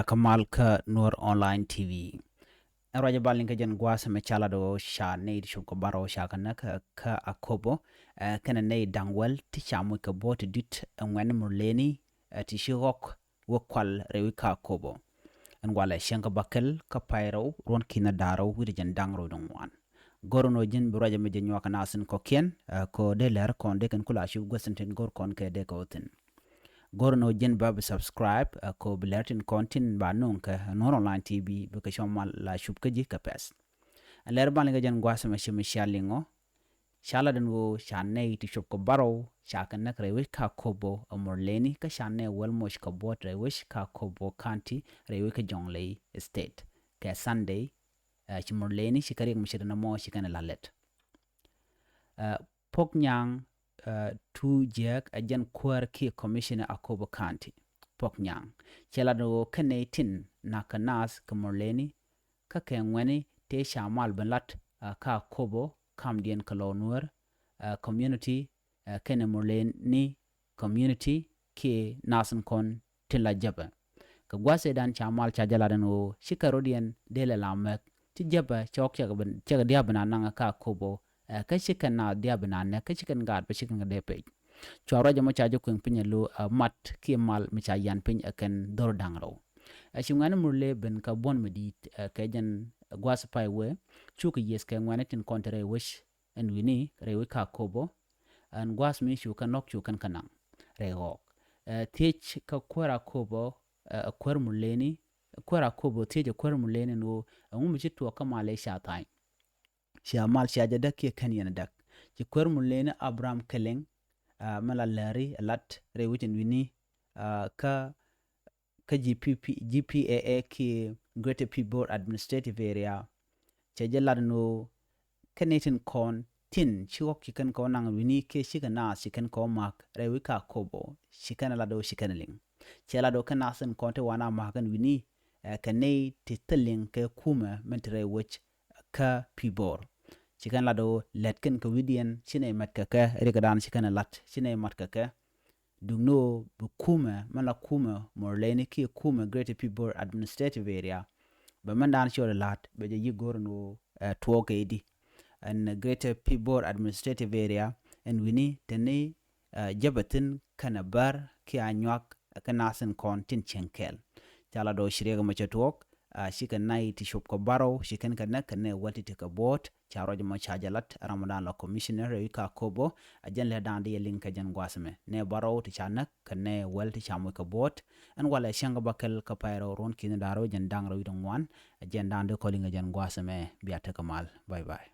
bia kamal ka Nuer online TV. Raja balin ka jan gwasa me chala do sha ne shub ko baro sha kana ka akobo kana ne dangwel ti chamu ka bot dit ngwan murlëëni ti shirok wokwal rewi ka akobo. En wala shenka bakel ka pairo ron kina daro wiri jan dangro don wan. Gorono jin buraja me jan waka nasin ko kien ko de ler kon de kan kula shub gwasantin gor kon ke de ko tin. Gorono jen bab subscribe ko bilertin kontin ba nun ka Nuer online TV buka shomal la shub ka ji ka pes. Ler ban ga jen gwasa me shimi shalingo shala den wo shanne ti shub ko baro shaka nak rewi ka kobo murlëëni ka shanne wel mosh ka bot rewi ka kobo county rewi ka jonglei state ka Sunday chi murlëëni shikari mshirina mo shikana lalet. Pok nyang tu jek ajan kuar ki commissioner akobo county pok nyang chela do kenetin nakanas ka murlëëni ka kengweni te shamal benlat ka akobo kam dien kalo Nuer community kene murlëëni community ki nasan kon tilla jaba ka gwase dan shamal chajala dan o shikarodian dele lamek ti jaba chok chaga dia banana ka akobo ka shikan na dia banana ka shikan gad ba shikan de pe chawra jamo chajo kun pinya lu mat ki mal mi cha yan pin akan dor dangro shingwana murle ben ka bon medit ka jan gwas pai we chuk yes ka ngwana tin kontre wish en wini rewi ka kobo an gwas mi shu kan nok chu kan kanang rego tich ka kwara kobo kwar murlëëni kwara kobo tije kwar murlëëni no ngum chi to ka male sha tai sha mal sha jada ki kan yana dak ci kwar murlëëni Abraham Keleng mala lari lat rewitin wini ka GPAA ki Greater People Administrative Area chajala no kanetin kon tin chiwok chikan ko nang wini ke shikana chikan ko mak rewi ka kobo shikana lado shikanaling chala do kanasen konte wana makan wini kanei titeling ke kuma mentre wich ka pibor chikan lado letken ka widian chine matka ka rikadan chikan lat chine matka ka dungno bu kuma mala kuma murlëëni ki kuma Greater People Administrative Area ba mandan shore lat be je gorno twoke idi and Greater People Administrative Area and wini tene jabatin kana bar ki anyak kanasen kon tin chenkel chala do shirega machatwok shikan nai ti shop ko baro shikan kana kana wati ti ka bot charo jama chajalat ramadan la commissioner ka kobo ajan le dande link jan gwasme ne baro ti chanak kana wel ti chamu ka bot an wala shanga bakel ka pairo ron kin daro jan dangro widon wan ajan dande ko linga jan gwasme biata kamal bye bye